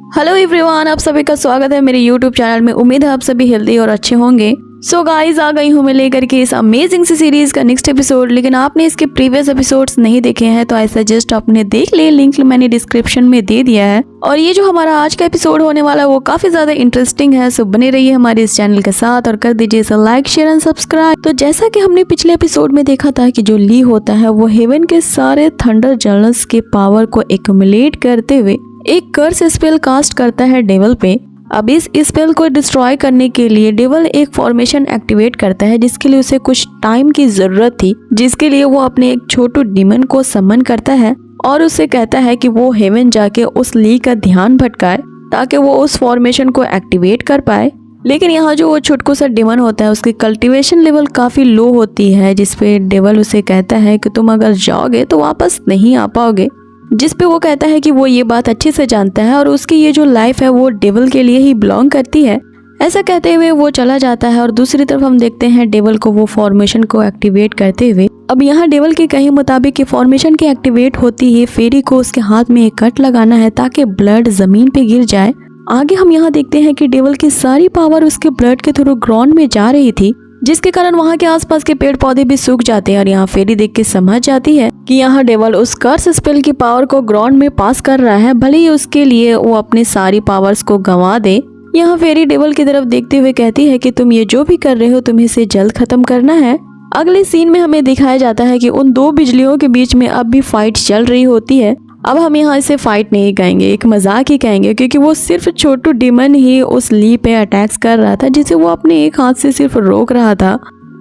Hello everyone, आप सभी का स्वागत है मेरे यूट्यूब चैनल में। उम्मीद है आप सभी हेल्दी और अच्छे होंगे। सो गाइज, आ गई हूँ मैं लेकर के इस अमेजिंग सी सीरीज का नेक्स्ट एपिसोड। लेकिन आपने इसके प्रीवियस एपिसोड्स नहीं देखे हैं तो आई सजेस्ट आपने देख ले, लिंक मैंने डिस्क्रिप्शन में दे दिया है। और ये जो हमारा आज का एपिसोड होने वाला है वो काफी ज्यादा इंटरेस्टिंग है। सो बने रहिए हमारे इस चैनल के साथ और कर दीजिए इसे लाइक, शेयर एंड सब्सक्राइब। तो जैसा कि हमने पिछले एपिसोड में देखा था कि जो ली होता है वो हेवन के सारे थंडर जनरल्स के पावर को एक्यूमुलेट करते हुए एक कर्स स्पेल कास्ट करता है डेवल पे। अब इस स्पेल को डिस्ट्रॉय करने के लिए डेवल एक फॉर्मेशन एक्टिवेट करता है जिसके लिए उसे कुछ टाइम की जरूरत थी, जिसके लिए वो अपने एक छोटू डीमन को समन करता है और उसे कहता है कि वो हेवन जाके उस ली का ध्यान भटकाए ताकि वो उस फॉर्मेशन को एक्टिवेट कर पाए। लेकिन यहाँ जो वो छुटकू सा डीमन होता है उसकी कल्टीवेशन लेवल काफी लो होती है, जिसपे डेवल उसे कहता है कि तुम अगर जाओगे तो वापस नहीं आ पाओगे। जिस पे वो कहता है कि वो ये बात अच्छे से जानता है और उसकी ये जो लाइफ है वो डेवल के लिए ही बिलोंग करती है। ऐसा कहते हुए वो चला जाता है और दूसरी तरफ हम देखते हैं डेवल को वो फॉर्मेशन को एक्टिवेट करते हुए। अब यहाँ डेवल के कहे मुताबिक कि फॉर्मेशन की एक्टिवेट होती है फेरी को उसके हाथ में एक कट लगाना है ताकि ब्लड जमीन पे गिर जाए। आगे हम यहाँ देखते हैं कि डेवल की सारी पावर उसके ब्लड के थ्रू ग्राउंड में जा रही थी, जिसके कारण वहाँ के आसपास के पेड़ पौधे भी सूख जाते हैं। और यहाँ फेरी देख के समझ जाती है कि यहाँ डेवल उस कर्स स्पेल की पावर को ग्राउंड में पास कर रहा है, भले ही उसके लिए वो अपनी सारी पावर्स को गंवा दे। यहाँ फेरी डेवल की तरफ देखते हुए कहती है कि तुम ये जो भी कर रहे हो तुम्हें इसे जल्द खत्म करना है। अगले सीन में हमें दिखाया जाता है कि उन दो बिजलियों के बीच में अब भी फाइट चल रही होती है। अब हम यहाँ इसे फाइट नहीं कहेंगे, एक मजाक ही कहेंगे, क्योंकि वो सिर्फ छोटू डीमन ही उस ली पे अटैक्स कर रहा था जिसे वो अपने एक हाथ से सिर्फ रोक रहा था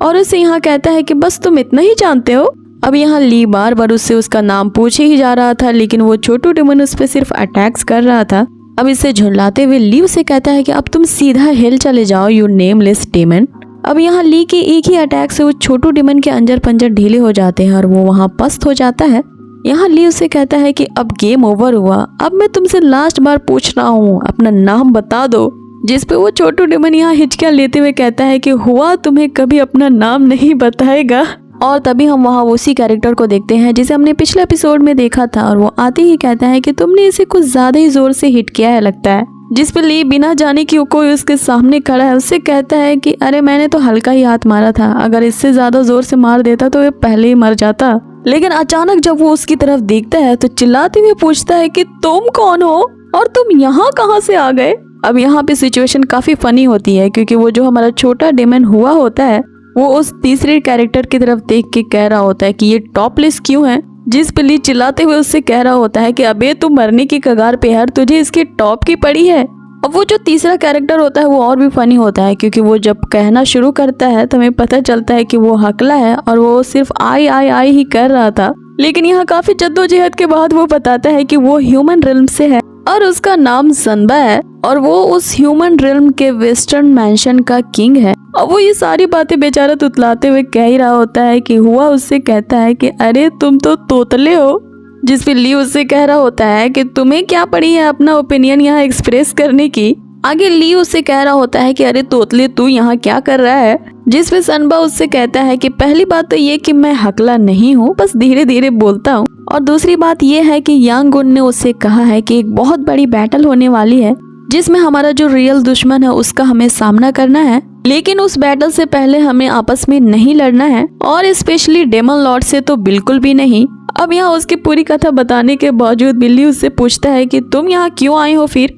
और उसे यहाँ कहता है कि बस तुम इतना ही जानते हो। अब यहाँ ली बार बार उससे उसका नाम पूछे ही जा रहा था, लेकिन वो छोटू डीमन उस पे सिर्फ अटैक्स कर रहा था। अब इसे झुंझलाते हुए ली उसे कहता है कि अब तुम सीधा हेल चले जाओ, यू नेमलेस डीमन। अब यहाँ ली के एक ही अटैक से वो छोटू डीमन के अंजर पंजर ढीले हो जाते हैं और वो वहाँ पस्त हो जाता है। यहाँ ली उसे कहता है कि अब गेम ओवर हुआ, अब मैं तुमसे लास्ट बार पूछ रहा हूँ, अपना नाम बता दो। जिस पे वो छोटू डीमन यहाँ हिचकियाँ लेते हुए कहता है कि हुआ तुम्हें कभी अपना नाम नहीं बताएगा। और तभी हम वहाँ उसी कैरेक्टर को देखते हैं जिसे हमने पिछले एपिसोड में देखा था और वो आते ही कहता है कि तुमने इसे कुछ ज्यादा ही जोर से हिट किया है लगता है। जिस पे ली बिना जाने कि कोई उसके सामने खड़ा है उससे कहता है कि अरे मैंने तो हल्का ही हाथ मारा था, अगर इससे ज्यादा जोर से मार देता तो ये पहले ही मर जाता। लेकिन अचानक जब वो उसकी तरफ देखता है तो चिल्लाते हुए पूछता है कि तुम कौन हो और तुम यहाँ कहाँ से आ गए। अब यहाँ पे सिचुएशन काफी फनी होती है क्योंकि वो जो हमारा छोटा डीमन हुआ होता है वो उस तीसरे कैरेक्टर की तरफ देख के कह रहा होता है कि ये टॉपलेस क्यों है। जिस पे ली चिल्लाते हुए उससे कह रहा होता है कि अबे तू मरने की कगार पे है, तुझे इसकी टॉप की पड़ी है। अब वो जो तीसरा कैरेक्टर होता है वो और भी फनी होता है क्योंकि वो जब कहना शुरू करता है तो हमें पता चलता है कि वो हकला है और वो सिर्फ आई आई आई ही कर रहा था। लेकिन यहाँ काफी जद्दोजहद के बाद वो बताता है कि वो ह्यूमन रिल्म से है और उसका नाम ज़न्बा है और वो उस ह्यूमन रिल्म के वेस्टर्न मैंशन का किंग है। और वो ये सारी बातें बेचारा तुतलाते हुए कह ही रहा होता है कि हुआ उससे कहता है कि अरे तुम तो तोतले हो। जिस पे ली उससे कह रहा होता है कि तुम्हें क्या पड़ी है अपना ओपिनियन यहाँ एक्सप्रेस करने की। आगे ली उससे कह रहा होता है कि अरे तोतले तू यहाँ क्या कर रहा है। जिस पे ज़न्बा उससे कहता है कि पहली बात तो ये कि मैं हकला नहीं हूँ, बस धीरे धीरे बोलता हूँ, और दूसरी बात ये है कि यांगुन ने उससे कहा है कि एक बहुत बड़ी बैटल होने वाली है जिसमें हमारा जो रियल दुश्मन है उसका हमें सामना करना है, लेकिन उस बैटल से पहले हमें आपस में नहीं लड़ना है और स्पेशली डेमन लॉर्ड से तो बिल्कुल भी नहीं। अब यहाँ उसकी पूरी कथा बताने के बावजूद बिल्ली उससे पूछता है कि तुम यहाँ क्यों आए हो फिर।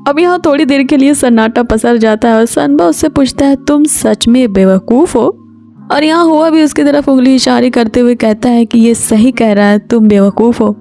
अब यहाँ थोड़ी देर के लिए सन्नाटा पसर जाता है और ज़न्बा उससे पूछता है तुम सच में बेवकूफ हो। और यहाँ हुआ भी उसकी तरफ उंगली इशारे करते हुए कहता है कि ये सही कह रहा है, तुम बेवकूफ हो।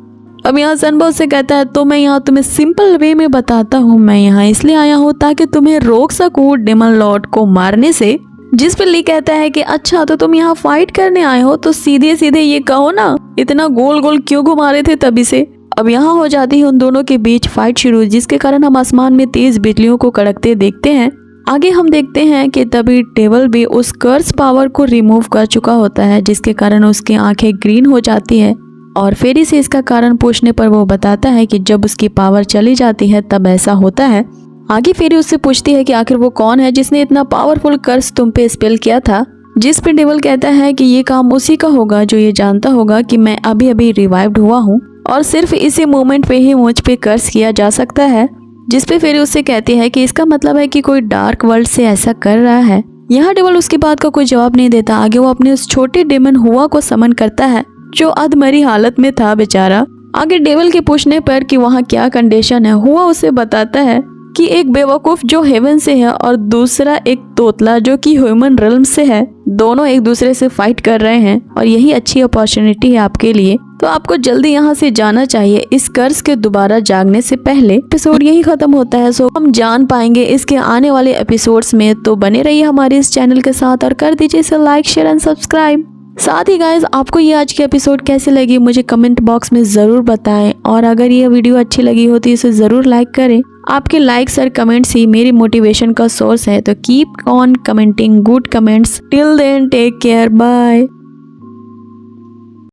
अब यहाँ ज़न्बा उससे कहता है तो मैं यहाँ तुम्हें सिंपल वे में बताता हूँ, मैं यहाँ इसलिए आया हूँ ताकि तुम्हें रोक सकूँ डेमन लॉर्ड को मारने से। जिस पे ली कहता है कि अच्छा तो तुम यहाँ फाइट करने आए हो तो सीधे सीधे ये कहो ना, इतना गोल गोल क्यों घुमा रहे थे तभी से। अब यहाँ हो जाती है उन दोनों के बीच फाइट शुरू, जिसके कारण हम आसमान में तेज बिजलियों को कड़कते देखते हैं। आगे हम देखते हैं कि तभी डेवल भी उस कर्स पावर को रिमूव कर चुका होता है, जिसके कारण उसकी आंखें ग्रीन हो जाती है और फेरी से इसका कारण पूछने पर वो बताता है कि जब उसकी पावर चली जाती है तब ऐसा होता है। आगे फेरी उससे पूछती है कि आखिर वो कौन है जिसने इतना पावरफुल कर्स तुम पे स्पेल किया था। जिस पे डेवल कहता है कि ये काम उसी का होगा जो ये जानता होगा कि मैं अभी अभी रिवाइव्ड हुआ हूँ और सिर्फ इसी मोमेंट पे ही मुझ पे कर्स किया जा सकता है। जिसपे फेरी उससे कहती है कि इसका मतलब है कि कोई डार्क वर्ल्ड से ऐसा कर रहा है। यहाँ डेविल उसकी बात का कोई जवाब नहीं देता। आगे वो अपने उस छोटे डेमन हुआ को समन करता है जो अधमरी हालत में था बेचारा। आगे डेविल के पूछने पर कि वहाँ क्या कंडीशन है, हुआ उसे बताता है कि एक बेवकूफ जो हेवन से है और दूसरा एक तोतला जो कि ह्यूमन रिल्म से है, दोनों एक दूसरे से फाइट कर रहे हैं और यही अच्छी अपॉर्चुनिटी है आपके लिए, तो आपको जल्दी यहाँ से जाना चाहिए इस कर्ज के दोबारा जागने से पहले। एपिसोड यही खत्म होता है। सो हम जान पाएंगे इसके आने वाले एपिसोड्स में, तो बने रहिए हमारे इस चैनल के साथ और कर दीजिए इसे लाइक, शेयर एंड सब्सक्राइब। साथ ही गाइज आपको ये आज की एपिसोड कैसी लगी मुझे कमेंट बॉक्स में ज़रूर बताएं, और अगर ये वीडियो अच्छी लगी हो तो इसे ज़रूर लाइक करें। आपके लाइक्स और कमेंट्स ही मेरी मोटिवेशन का सोर्स है, तो keep on commenting good comments. Till then take care, bye.